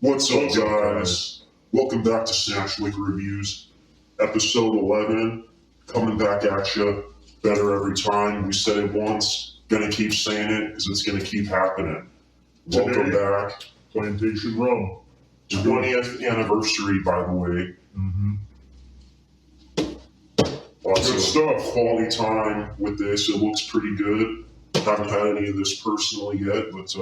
What's up, guys? Welcome back to Snatch Liquor Reviews, episode 11. Coming back at you, better every time. We said it once, gonna keep saying it because it's gonna keep happening. Welcome back. Plantation Rum. 20th anniversary, by the way. Lots Good of stuff. quality time with this. It looks pretty good. Haven't had any of this personally yet, but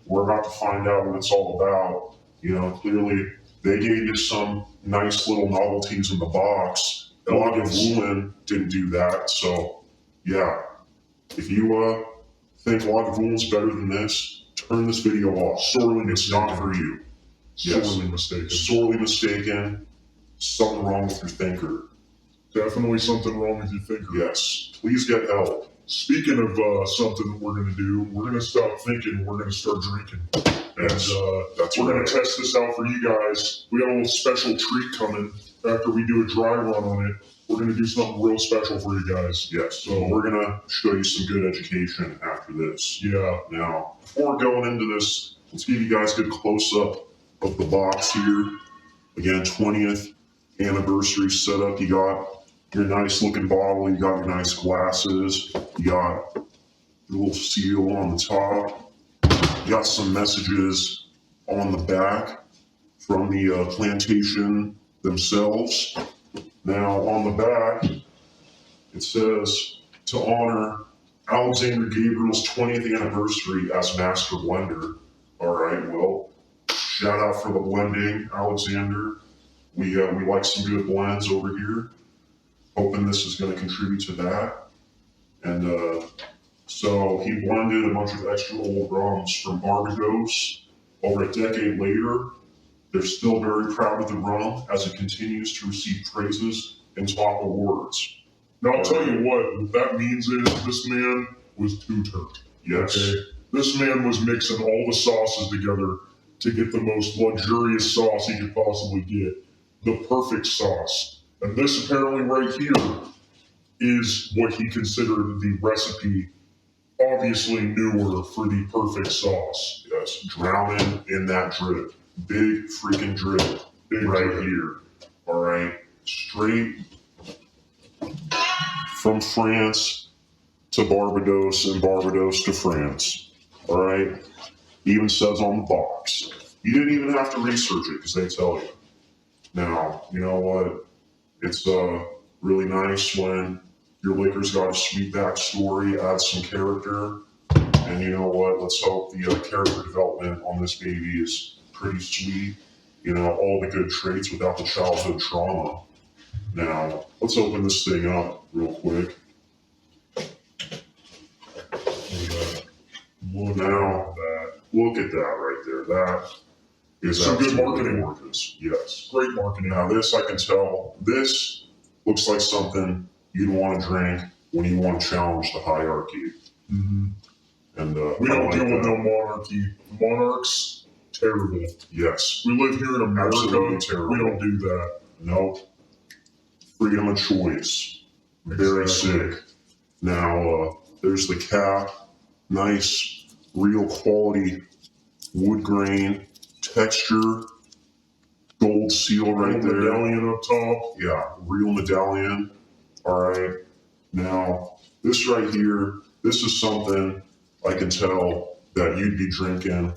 we're about to find out what it's all about. You know, clearly they gave you some nice little novelties in the box. Lagavulin didn't do that, so yeah. If you think Lagavulin's better than this, turn this video off. Sorely It's mistaken. not for you. Yes. Sorely mistaken. Sorely mistaken. Something wrong with your thinker. Definitely something wrong with your thinker. Yes. Please get help. Speaking of something that we're going to do, we're going to stop thinking, we're going to start drinking. Yes, that's we're going right. to test this out for you guys. We got a little special treat coming after we do a dry run on it. We're going to do something real special for you guys. Yes, so we're going to show you some good education after this. Yeah. Now, before going into this, let's give you guys a good close-up of the box here. Again, 20th anniversary setup. You got your nice looking bottle, you got your nice glasses, you got your little seal on the top, you got some messages on the back from the plantation themselves. Now on the back, it says, to honor Alexander Gabriel's 20th anniversary as Master Blender. All right, well, shout out for the blending, Alexander. We like some good blends over here. Hoping this is going to contribute to that. And so he blended a bunch of extra old rums from Barbados. Over a decade later, they're still very proud of the rum as it continues to receive praises and top awards. Now, I'll tell you what that means is this man was two-turned. Yes. Okay? This man was mixing all the sauces together to get the most luxurious sauce he could possibly get. The perfect sauce. And this apparently right here is what he considered the recipe, obviously newer, for the perfect sauce. Yes, drowning in that drip. Big freaking drip. Big right drip. here. All right. Straight from France to Barbados and Barbados to France. All right. Even says on the box. You didn't even have to research it because they tell you. Now, you know what? It's really nice when your liquor's got a sweet backstory, adds some character, and you know what? Let's hope the character development on this baby is pretty sweet. You know, all the good traits without the childhood trauma. Now, let's open this thing up real quick. Look at that right there. That is some good absolutely marketing. gorgeous. Yes. Great marketing. Now this, I can tell, this looks like something you'd want to drink when you want to challenge the hierarchy. Mm-hmm. And We don't I like deal with that. no monarchy. Monarchs, terrible. Yes. We live here in America. Absolutely terrible. We don't do that. No. Freedom of choice. Very Exactly. sick. Now, there's the cap. Nice, real quality wood grain texture. Gold seal right there. Medallion up top. Yeah, real medallion. All right. Now, this right here, this is something I can tell that you'd be drinking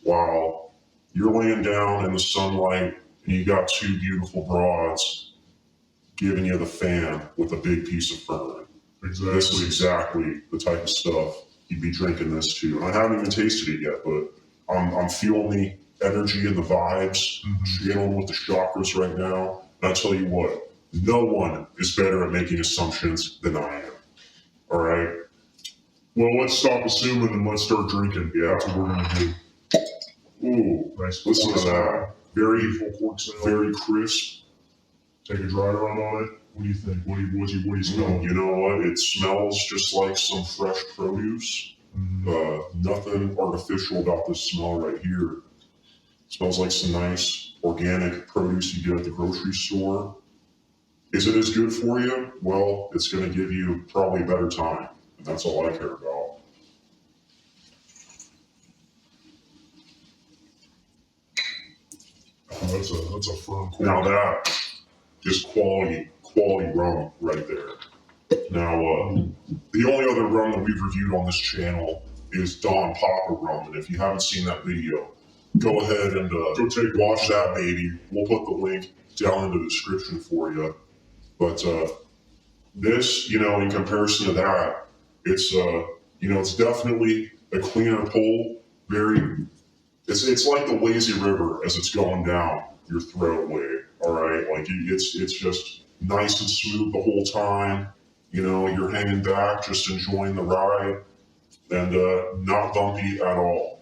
while you're laying down in the sunlight and you got two beautiful broads giving you the fan with a big piece of fern. Exactly. This is exactly the type of stuff you'd be drinking this to. And I haven't even tasted it yet, but I'm feeling the energy and the vibes, chilling with the chakras right now. And I tell you what, no one is better at making assumptions than I am. All right? Well, let's stop assuming and let's start drinking. Yeah. That's what we're going to do. Ooh, Nice. listen to that. Very, Beautiful cork sound. very crisp. Take a dry run on it. What do you think? What do you smell? You know what? It smells just like some fresh produce. Nothing artificial about this smell right here. It smells like some nice organic produce you get at the grocery store. Is it as good for you? Well, it's going to give you probably a better time. And that's all I care about. that's a firm quote. Now that is quality rum right there. Now, the only other rum that we've reviewed on this channel is Don Papa rum, and if you haven't seen that video, go ahead and watch that baby. We'll put the link down in the description for you. But this, in comparison to that, it's it's definitely a cleaner pull. It's like the lazy river as it's going down your throatway. All right, like it's just nice and smooth the whole time. You're hanging back, just enjoying the ride, and not bumpy at all.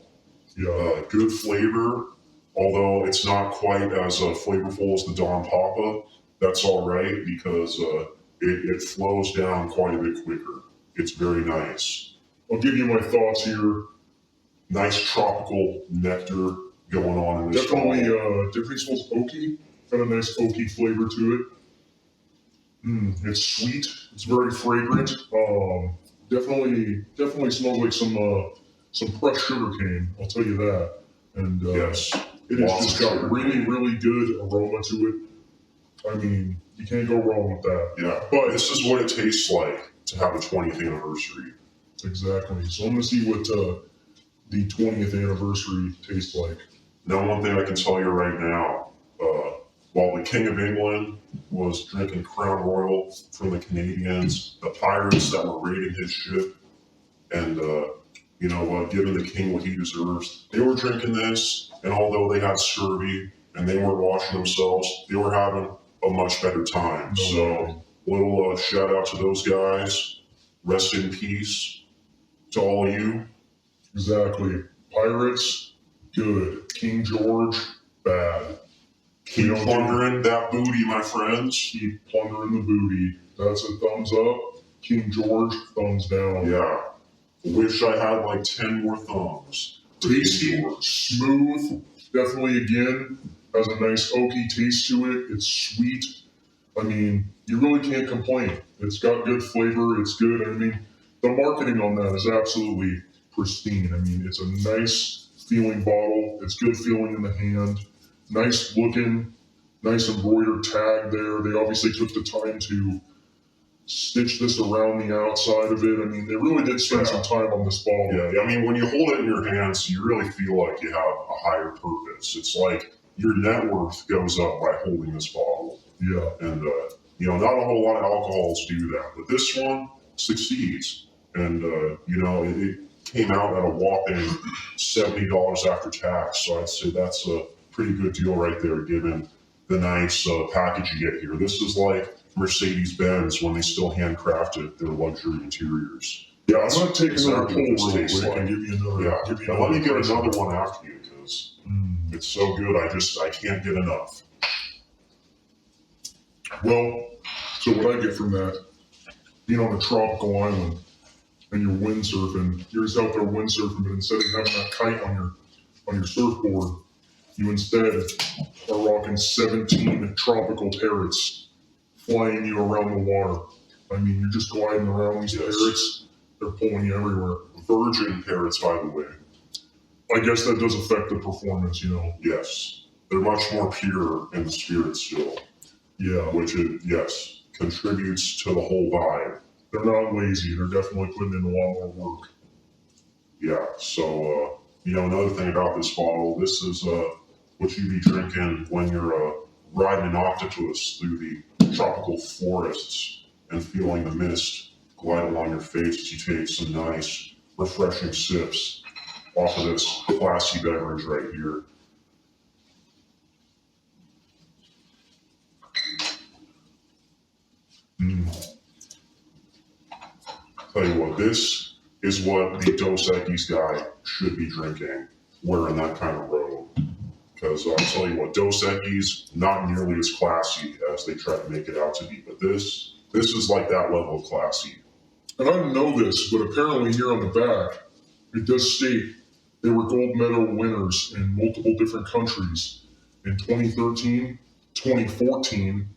Good flavor, although it's not quite as flavorful as the Don Papa. That's all right because it flows down quite a bit quicker. It's very nice. I'll give you my thoughts here. Nice tropical nectar going on in this. Definitely smells oaky. Got a nice oaky flavor to it. It's sweet. It's very fragrant. Definitely smells like some fresh sugar cane. I'll tell you that. And yes, it has just got really, really good aroma to it. I mean, you can't go wrong with that. Yeah, but this is what it tastes like to have a 20th anniversary. Exactly. So I'm gonna see what the 20th anniversary tastes like. Now, one thing I can tell you right now, while the King of England was drinking Crown Royal from the Canadians, the pirates that were raiding his ship, and giving the king what he deserves, they were drinking this, and although they had scurvy and they weren't washing themselves, they were having a much better time. So, little shout out to those guys. Rest in peace to all of you. Exactly. Pirates, good. King George, bad. Keep plundering that booty, my friends. Keep plundering the booty. That's a thumbs up. King George, thumbs down. Yeah. Wish I had like 10 more thumbs. Tasty, smooth. Definitely, again, has a nice oaky taste to it. It's sweet. I mean, you really can't complain. It's got good flavor. It's good. I mean, the marketing on that is absolutely pristine. I mean, it's a nice feeling bottle. It's good feeling in the hand. Nice looking, nice embroidered tag there. They obviously took the time to stitch this around the outside of it. I mean, they really did spend some time on this bottle. Yeah, I mean, when you hold it in your hands, you really feel like you have a higher purpose. It's like your net worth goes up by holding this bottle. Yeah. And, not a whole lot of alcohols do that, but this one succeeds. And, it came out at a whopping $70 after tax. So I'd say that's a pretty good deal right there, given the nice package you get here. This is like Mercedes-Benz when they still handcrafted their luxury interiors. Yeah, I'm not taking another pull real quick and give you another. Yeah, let me get another one after you because it's so good. I can't get enough. Well, so what I get from that, being on a tropical island and you're windsurfing, you're just out there windsurfing, but instead of having that kite on your surfboard, you instead are rocking 17 tropical parrots flying you around the water. I mean, you're just gliding around these parrots. They're pulling you everywhere. Virgin parrots, by the way. I guess that does affect the performance, Yes. They're much more pure in the spirit still. Yeah. Which, contributes to the whole vibe. They're not lazy. They're definitely putting in a lot more work. Yeah. So, another thing about this bottle, this is what you'd be drinking when you're riding an octopus through the tropical forests and feeling the mist glide along your face as you take some nice, refreshing sips off of this classy beverage right here. Tell you what, this is what the Dos Equis guy should be drinking, wearing that kind of robe. Because I'll tell you what, Dos Equis, not nearly as classy as they try to make it out to be, but this is like that level of classy. And I didn't know this, but apparently here on the back, it does state they were gold medal winners in multiple different countries in 2013, 2014,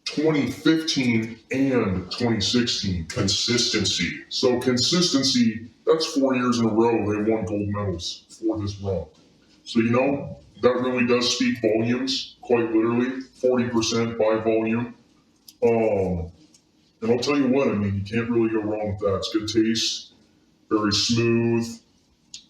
2015, and 2016. Consistency. So consistency, that's 4 years in a row they won gold medals for this rum. So, that really does speak volumes, quite literally, 40% by volume. And I'll tell you what, I mean, you can't really go wrong with that. It's good taste, very smooth.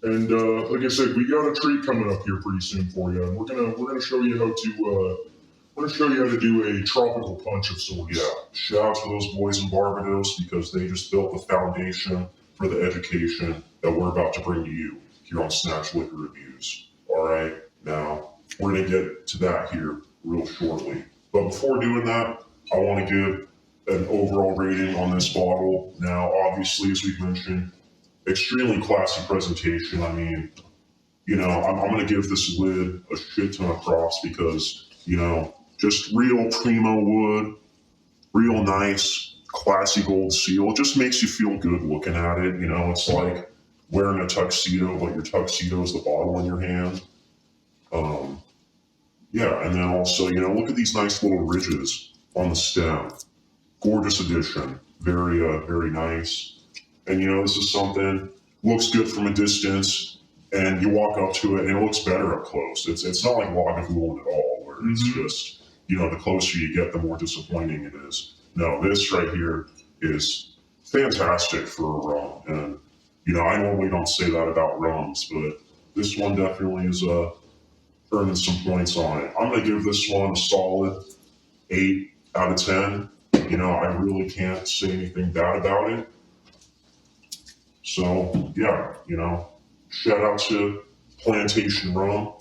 And like I said, we got a treat coming up here pretty soon for you. And we're gonna show you how to do a tropical punch of sorts. Yeah, shout out to those boys in Barbados because they just built the foundation for the education that we're about to bring to you here on Snatch Liquor Reviews. All right, now we're gonna get to that here real shortly. But before doing that, I want to give an overall rating on this bottle. Now, obviously, as we've mentioned, extremely classy presentation. I mean, you know, I'm going to give this lid a shit ton of props because, you know, just real primo wood, real nice, classy gold seal. It just makes you feel good looking at it. You know, it's like wearing a tuxedo, but your tuxedo is the bottle in your hand. Yeah, and then also, you know, look at these nice little ridges on the stem. Gorgeous addition. Very, very nice. And, you know, this is something, looks good from a distance, and you walk up to it, and it looks better up close. It's not like Lagavulin at all, where it's just, you know, the closer you get, the more disappointing it is. No, this right here is fantastic for a rum. And, you know, I normally don't say that about rums, but this one definitely is earning some points on it. I'm going to give this one a solid 8 out of 10. You know, I really can't say anything bad about it. So, yeah, you know, shout out to Plantation Rum.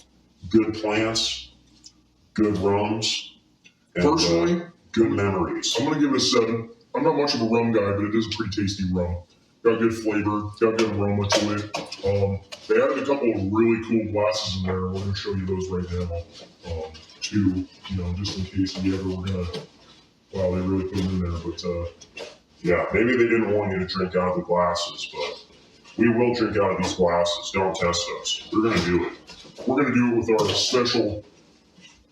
Good plants, good rums, and Personally, good memories. I'm gonna give it a 7. I'm not much of a rum guy, but it is a pretty tasty rum. Got good flavor, got good aroma to it. They added a couple of really cool glasses in there. We're gonna show you those right now. Too, you know, just in case we ever were gonna. Wow, they really put them in there, but yeah, maybe they didn't want you to drink out of the glasses, but we will drink out of these glasses. Don't test us. We're gonna do it. we're gonna do it with our special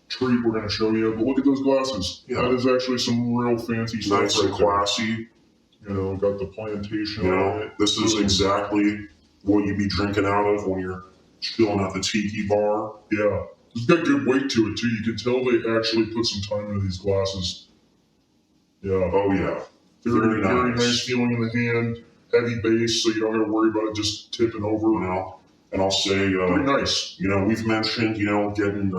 treat we're gonna show you. But look at those glasses. Yeah. That is actually some real fancy stuff. Nice and classy. You know, got the plantation You on know, it. this is exactly what you'd be drinking out of when you're chilling at the tiki bar. Yeah. It's got good weight to it too. You can tell they actually put some time into these glasses. Yeah. Oh yeah. Very Very nice. nice feeling in the hand. Heavy base, so you don't have to worry about it just tipping over. You know, and I'll say, Pretty nice. you know, we've mentioned, you know, getting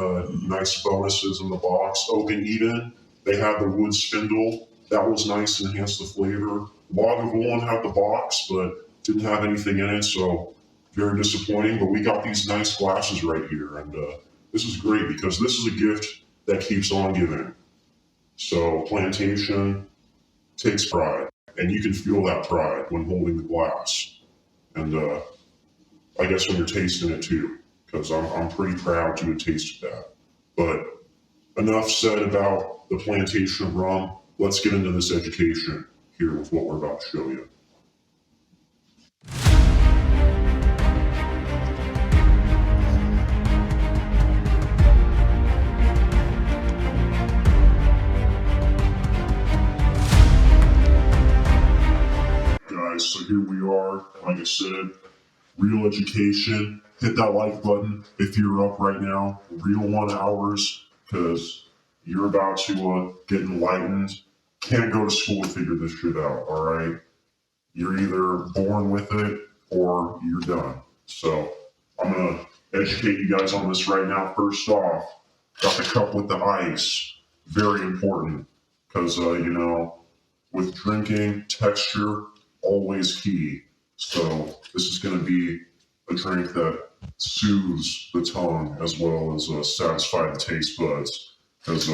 nice bonuses in the box. Oak and Eden, they had the wood spindle. That was nice and enhanced the flavor. Lagavulin had the box, but didn't have anything in it, so very disappointing. But we got these nice glasses right here, and this is great because this is a gift that keeps on giving. So Plantation takes pride, and you can feel that pride when holding the glass. And I guess when you're tasting it too, because I'm pretty proud to have tasted that. But enough said about the Plantation rum. Let's get into this education here with what we're about to show you. Guys, so here we are. Like I said, real education. Hit that like button if you're up right now. Real 1 hours, because you're about to get enlightened. Can't go to school to figure this shit out, all right? You're either born with it or you're done. So I'm going to educate you guys on this right now. First off, got the cup with the ice. Very important, because, you know, with drinking, texture, always key. So this is going to be a drink that soothes the tongue as well as satisfy the taste buds. Because,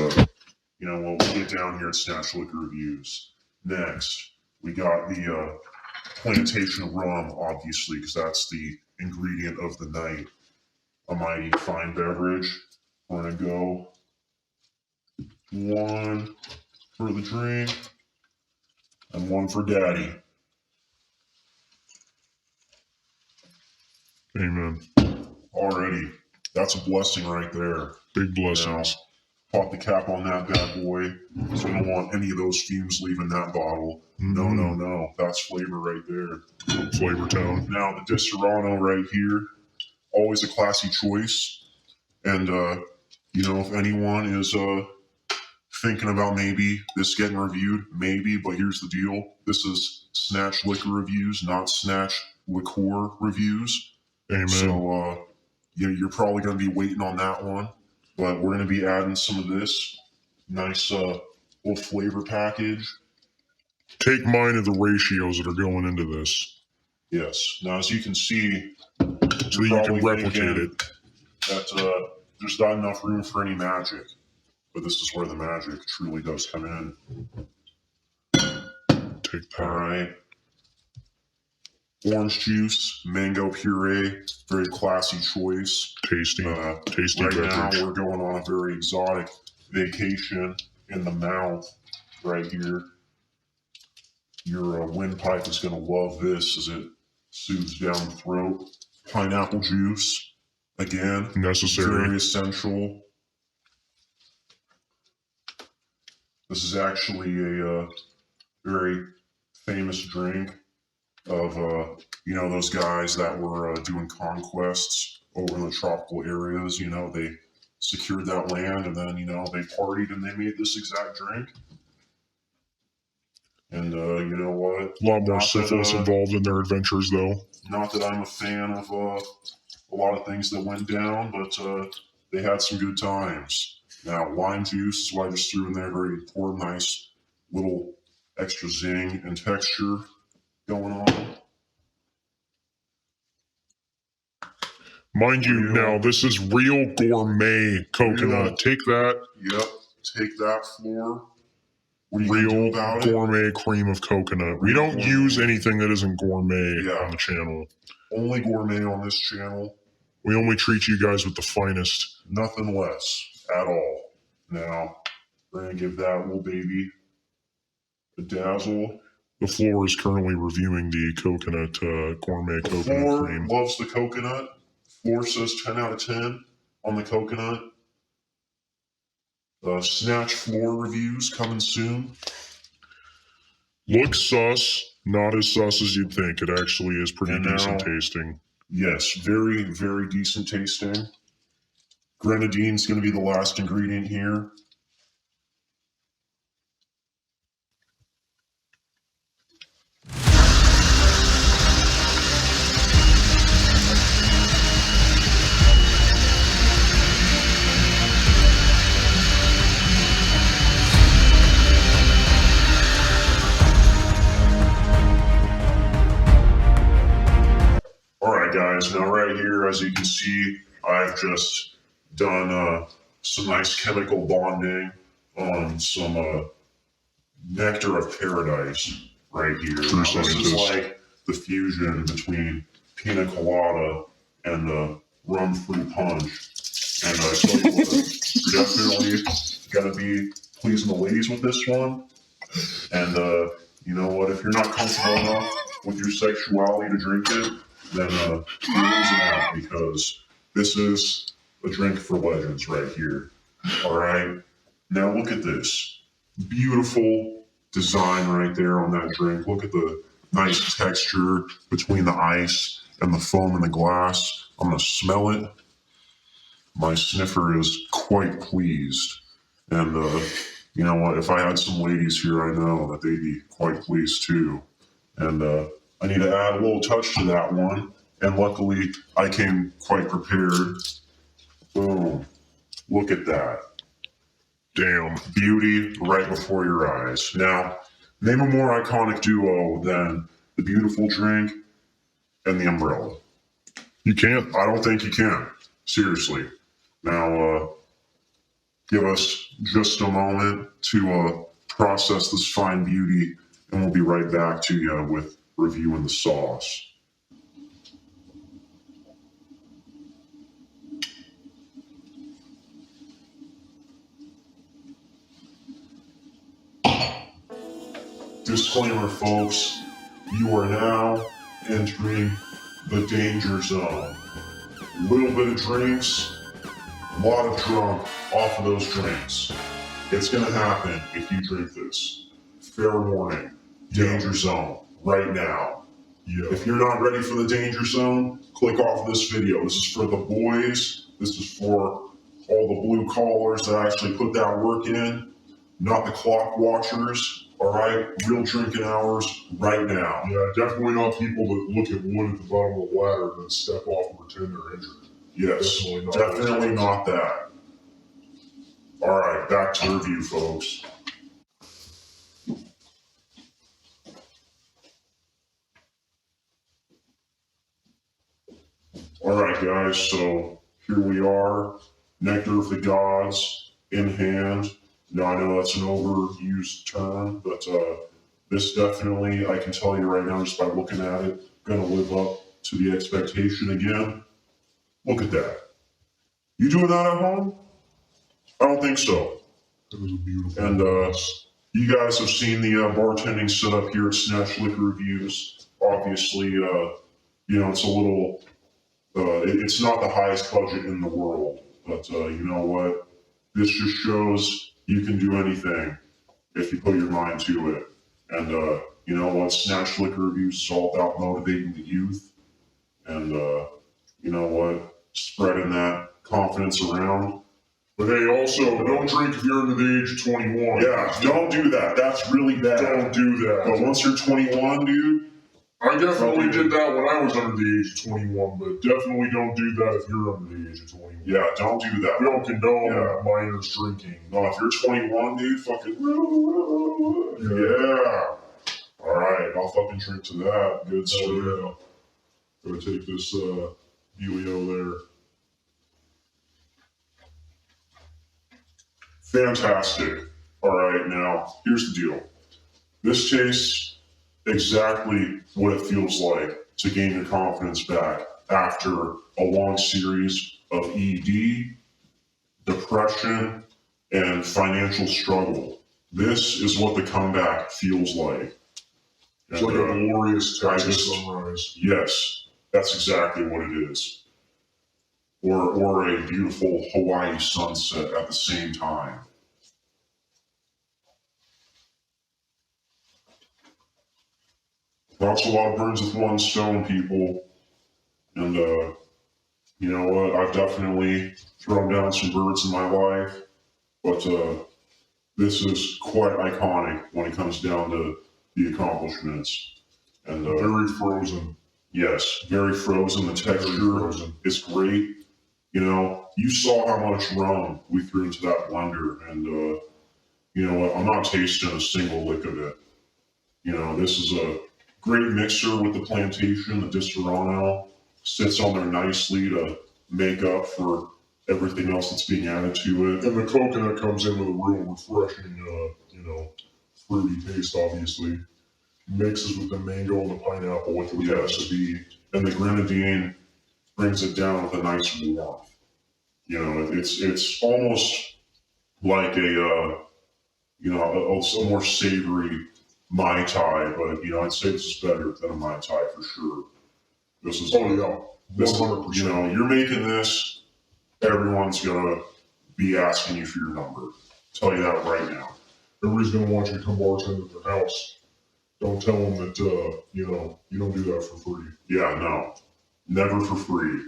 you know, when we get down here at Snatch Liquor Reviews, next we got the Plantation rum, obviously, because that's the ingredient of the night. A mighty fine beverage. We're going to go 1 for the drink and 1 for daddy. Amen. Already, that's a blessing right there. Big blessings. Pop the cap on that bad boy, because we don't want any of those fumes leaving that bottle. No. That's flavor right there. Flavor Town. Now, the Disaronno right here, always a classy choice. And, you know, if anyone is thinking about maybe this getting reviewed, maybe, but here's the deal. This is Snatch Liquor Reviews, not Snatch Liqueur Reviews. Amen. So, you're probably going to be waiting on that one. But we're going to be adding some of this nice little flavor package. Take mind of the ratios that are going into this. Yes. Now, as you can see, so that you can replicate it. That there's not enough room for any magic. But this is where the magic truly does come in. Take that. All right. Orange juice, mango puree, very classy choice. Tasty. Tasty right beverage. Now we're going on a very exotic vacation in the mouth right here. Your windpipe is going to love this as it soothes down the throat. Pineapple juice, again, necessary. Very essential. This is actually a very famous drink of, you know, those guys that were doing conquests over in the tropical areas. You know, they secured that land and then, you know, they partied and they made this exact drink. And you know what? A lot more syphilis involved in their adventures, though. Not that I'm a fan of a lot of things that went down, but they had some good times. Now, lime juice is what I just threw in there. Very important, nice little extra zing and texture going on. Mind you, now this is real gourmet coconut. Take that. Yep, take that, Floor. Real gourmet cream of coconut. We don't use anything that isn't gourmet on the channel. Only gourmet on this channel. We only treat you guys with the finest. Nothing less at all. Now, we're going to give that little baby a dazzle. The Floor is currently reviewing the coconut, gourmet coconut cream. Floor loves the coconut. Floor says 10 out of 10 on the coconut. Snatch Floor reviews coming soon. Looks sus, not as sus as you'd think. It actually is pretty decent tasting. Yes, very, very decent tasting. Grenadine's going to be the last ingredient here. Alright guys, now right here, as you can see, I've just done some nice chemical bonding on some nectar of paradise right here. Now, this is like the fusion between pina colada and rum fruit punch. And I tell you what, you're definitely going to be pleasing the ladies with this one. And you know what, if you're not comfortable enough with your sexuality to drink it, then you're losing out, because this is a drink for legends right here. All right. Now look at this beautiful design right there on that drink. Look at the nice texture between the ice and the foam in the glass. I'm going to smell it. My sniffer is quite pleased. And you know what? If I had some ladies here, I know that they'd be quite pleased too. And I need to add a little touch to that one. And luckily, I came quite prepared. Boom. Look at that. Damn. Beauty right before your eyes. Now, name a more iconic duo than the beautiful drink and the umbrella. You can't? I don't think you can. Seriously. Now, give us just a moment to process this fine beauty, and we'll be right back to you with reviewing the sauce. Disclaimer, folks, you are now entering the danger zone. A little bit of drinks, a lot of drunk off of those drinks. It's gonna happen if you drink this. Fair warning, danger zone, right now. Yeah. If you're not ready for the danger zone, click off this video. This is for the boys. This is for all the blue collars that actually put that work in, not the clock watchers, all right? Real drinking hours right now. Yeah, definitely not people that look at wood at the bottom of the ladder and then step off and pretend they're injured. Yes, definitely not that. All right, back to the review, folks. All right, guys, so here we are, Nectar of the Gods in hand. Now, I know that's an overused term, but this definitely, I can tell you right now, just by looking at it, going to live up to the expectation again. Look at that. You doing that at home? I don't think so. It was a beautiful. And you guys have seen the bartending setup here at Snatch Liquor Reviews. Obviously, it's a little, it's not the highest budget in the world, but you know what? This just shows you can do anything if you put your mind to it. And you know what? Snatch Liquor Reviews is all about motivating the youth. And you know what? Spreading that confidence around. But hey, also, don't drink if you're under the age of 21. Yeah, don't do that. That's really bad. Don't do that. But once you're 21, dude. I definitely did that when I was under the age of 21, but definitely don't do that if you're under the age of 21. Yeah, don't do that. We don't condone minors drinking. No, if you're 21, dude, fucking. Yeah. All right, I'll fucking drink to that. Good stuff. Yeah. Gotta take this Helio there. Fantastic. All right, now, here's the deal. This tastes exactly what it feels like to gain your confidence back after a long series of ED, depression, and financial struggle. This is what the comeback feels like. It's like a glorious Texas sunrise. Yes, that's exactly what it is. Or a beautiful Hawaii sunset at the same time. That's a lot of birds with one stone, people. And, you know what? I've definitely thrown down some birds in my life, but this is quite iconic when it comes down to the accomplishments. And very frozen. Yes, very frozen. The texture is great. You know, you saw how much rum we threw into that blender, and you know what? I'm not tasting a single lick of it. You know, this is a great mixer with the plantation. The Disaronno sits on there nicely to make up for everything else that's being added to it. And the coconut comes in with a real refreshing, fruity taste, obviously. Mixes with the mango and the pineapple like it has to be. And the grenadine brings it down with a nice warmth. You know, it's almost like a more savory Mai Tai, but, you know, I'd say this is better than a Mai Tai for sure. This is, 100%. You know, you're making this, everyone's gonna be asking you for your number. I'll tell you that right now. Everybody's gonna want you to come bartend at their house. Don't tell them that, you don't do that for free. Yeah, no. Never for free.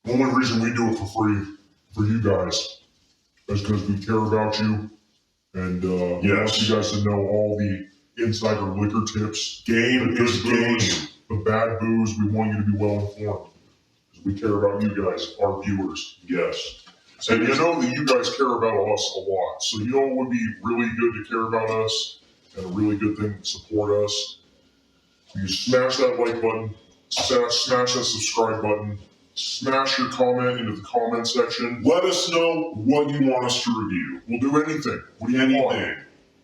The only reason we do it for free for you guys is because we care about you and we want you guys to know all the insider liquor tips. Game is game. The bad booze, we want you to be well informed. Because we care about you guys, our viewers. Yes. And you know that you guys care about us a lot. So you know it would be really good to care about us and a really good thing to support us. You smash that like button, smash that subscribe button, smash your comment into the comment section. Let us know what you want us to review. We'll do anything. What do you want?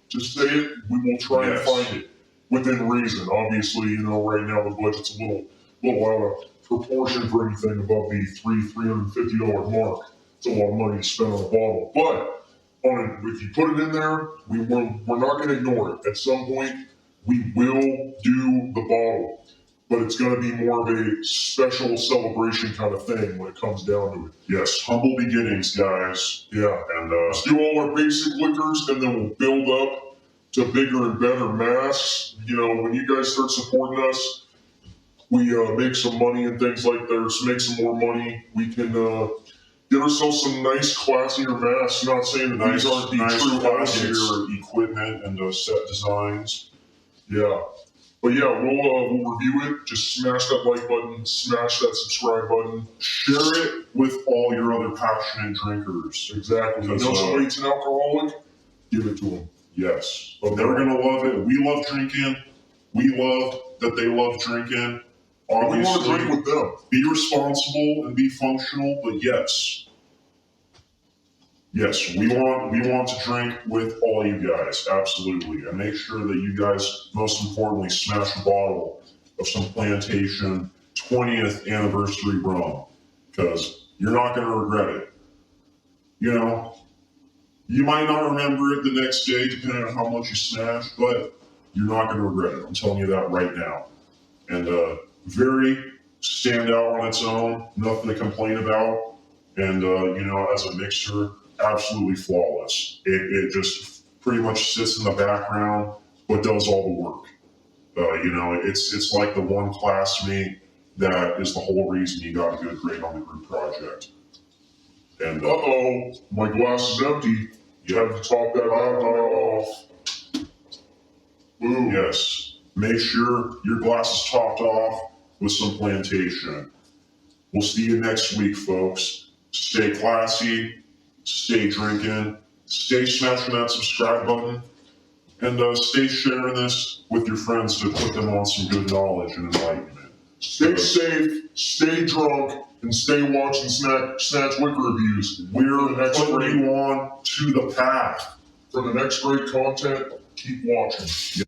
Just say it. We will try and find it within reason. Obviously, you know, right now the budget's a little out of proportion for anything above the $350 mark. It's a lot of money to spend on a bottle. But if you put it in there, we're not going to ignore it. At some point, we will do the bottle. But it's going to be more of a special celebration kind of thing when it comes down to it. Yes, humble beginnings, guys. Yeah, and let's do all our basic liquors, and then we'll build up to bigger and better masks. You know, when you guys start supporting us, we make some money and things like that. Make some more money. We can Get ourselves some nice, classier masks. Not saying that these aren't the true elegance. classier equipment and set designs. Yeah. But yeah, we'll review it. Just smash that like button, smash that subscribe button. Share it with all your other passionate drinkers. Exactly. You know somebody's an alcoholic? Give it to them. Yes. But they're going to love it. We love drinking. We love that they love drinking. Obviously, we want to drink with them. Be responsible and be functional, but yes. Yes, we want to drink with all you guys, absolutely. And make sure that you guys, most importantly, smash a bottle of some Plantation 20th anniversary rum, because you're not going to regret it. You know, you might not remember it the next day, depending on how much you smashed, but you're not going to regret it. I'm telling you that right now. And very stand out on its own, nothing to complain about. And, you know, as a mixer, absolutely flawless. It just pretty much sits in the background, but does all the work. You know, it's like the one classmate that is the whole reason you got a good grade on the group project. And my glass is empty. You have to top that off. Ooh. Yes, make sure your glass is topped off with some Plantation. We'll see you next week, folks. Stay classy. Stay drinking, stay smashing that subscribe button, and stay sharing this with your friends to put them on some good knowledge and enlightenment. Stay safe, stay drunk, and stay watching Snatch Wicker reviews. We're putting you on to the path. For the next great content, keep watching.